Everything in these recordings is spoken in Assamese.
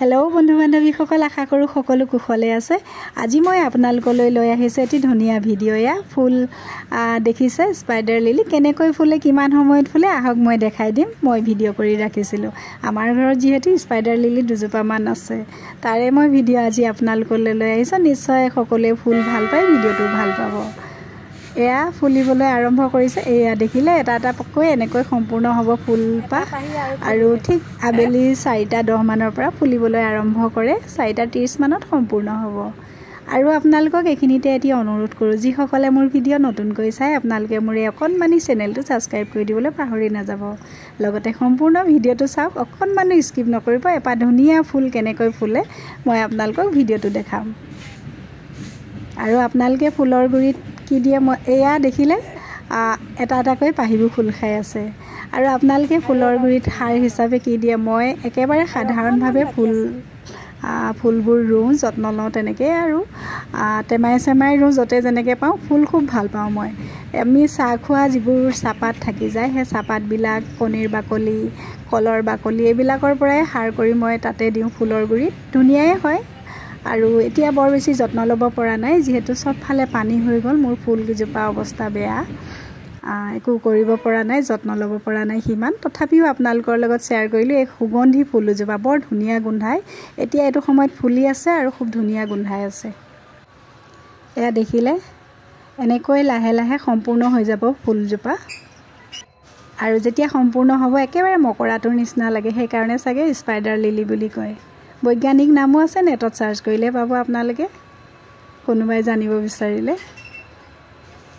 हेलो बंधु बान्धवीসকল आशा करूँ सकलो कुशले आछे। আজি मैं आपनालोकলৈ লৈ আহিছো এটি ধুনিয়া ভিডিও। या फुल देखिছে स्पाइडर लिली केनेকৈ फुले किमान সময়ত फुले आहक मैं देखाई दिम। मैं ভিডিও কৰি ৰাখিছিলো আমাৰ ঘৰত যিহেতু स्पाइडर लिली দুজোপা মান আছে তাৰে মই ভিডিও আজি आपनालोकলৈ লৈ আহিছো। নিশ্চয় সকলোৱে ফুল ভাল পায়, ভিডিওটো ভাল পাব। এয়া ফুলিবলৈ আৰম্ভ কৰিছে। এয়া দেখিলে এটা এটা পকৈ এনেকৈ সম্পূৰ্ণ হ'ব ফুলপাহ আৰু ঠিক আবেলি 4:10 মানৰ পৰা ফুলিবলৈ আৰম্ভ কৰে। 4:30 মানত সম্পূৰ্ণ হ'ব। আৰু আপোনালোকক এখিনিতে এটি অনুৰোধ কৰোঁ, যিসকলে মোৰ ভিডিও নতুনকৈ চাই আপোনালোকে মোৰ এই অকণমানি চেনেলটো ছাবস্ক্ৰাইব কৰি দিবলৈ পাহৰি নাযাব। লগতে সম্পূৰ্ণ ভিডিওটো চাওক, অকণমানো স্কিপ নকৰিব। এপাহ ধুনীয়া ফুল কেনেকৈ ফুলে মই আপোনালোকক ভিডিওটো দেখাম। আৰু আপোনালোকে ফুলৰ গুৰিত কি দিয়ে মই এয়া দেখিলে এটা এটাকৈ পাহিবু ফুল খাই আছে। আৰু আপোনালোকে ফুলৰ গুৰিত সাৰ হিচাপে কি দিয়ে মই একেবাৰে সাধাৰণভাৱে ফুলবোৰ ৰুওঁ, যত্ন লওঁ তেনেকৈ। আৰু টেমাই চেমাই ৰুওঁ, য'তে যেনেকৈ পাওঁ। ফুল খুব ভাল পাওঁ মই। আমি চাহ খোৱা যিবোৰ চাহপাত থাকি যায় সেই চাহপাতবিলাক, কণীৰ বাকলি, কলৰ বাকলি এইবিলাকৰ পৰাই সাৰ কৰি মই তাতে দিওঁ ফুলৰ গুৰিত। ধুনীয়াই হয়। আৰু এতিয়া বৰ বেছি যত্ন ল'ব পৰা নাই, যিহেতু চবফালে পানী হৈ গ'ল। মোৰ ফুলকেইজোপা অৱস্থা বেয়া, একো কৰিব পৰা নাই, যত্ন ল'ব পৰা নাই সিমান। তথাপিও আপোনালোকৰ লগত শ্বেয়াৰ কৰিলোঁ। এই সুগন্ধি ফুলজোপা বৰ ধুনীয়া গোন্ধায়। এতিয়া এইটো সময়ত ফুলি আছে আৰু খুব ধুনীয়া গোন্ধাই আছে। এয়া দেখিলে এনেকৈ লাহে লাহে সম্পূৰ্ণ হৈ যাব ফুলজোপা। আৰু যেতিয়া সম্পূৰ্ণ হ'ব একেবাৰে মকৰাটোৰ নিচিনা লাগে, সেইকাৰণে চাগে স্পাইডাৰ লিলি বুলি কয়। বৈজ্ঞানিক নামো আছে, নেটত চাৰ্চ কৰিলে পাব আপোনালোকে, কোনোবাই জানিব বিচাৰিলে।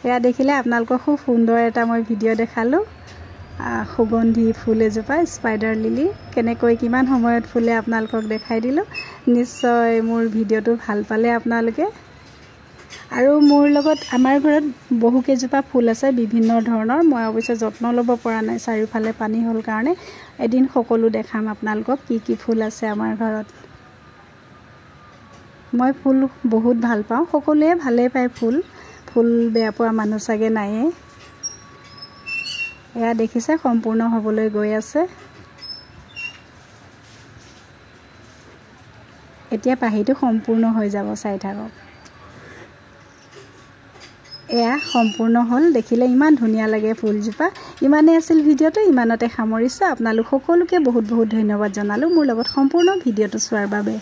এয়া দেখিলে আপোনালোকক খুব সুন্দৰ এটা মই ভিডিও দেখালোঁ। সুগন্ধি ফুল এজোপা স্পাইডাৰ লিলি কেনেকৈ কিমান সময়ত ফুলে আপোনালোকক দেখাই দিলোঁ। নিশ্চয় মোৰ ভিডিওটো ভাল পালে আপোনালোকে। আৰু মোৰ লগত আমাৰ ঘৰত বহুকেইজোপা ফুল আছে বিভিন্ন ধৰণৰ। মই অৱশ্যে যত্ন ল'ব পৰা নাই, চাৰিওফালে পানী হ'ল কাৰণে। এদিন সকলো দেখাম আপোনালোকক কি কি ফুল আছে আমাৰ ঘৰত। মই ফুল বহুত ভাল পাওঁ, সকলোৱে ভালেই পায় ফুল। ফুল বেয়া পোৱা মানুহ চাগে নায়েই। এয়া দেখিছে সম্পূৰ্ণ হ'বলৈ গৈ আছে। এতিয়া পাহিটো সম্পূৰ্ণ হৈ যাব, চাই থাকক। এয়া সম্পূৰ্ণ হ'ল। দেখিলে ইমান ধুনীয়া লাগে ফুলজোপা। ইমানেই আছিল ভিডিওটো, ইমানতে সামৰিছোঁ। আপোনালোক সকলোকে বহুত বহুত ধন্যবাদ জনালোঁ মোৰ লগত সম্পূৰ্ণ ভিডিওটো চোৱাৰ বাবে।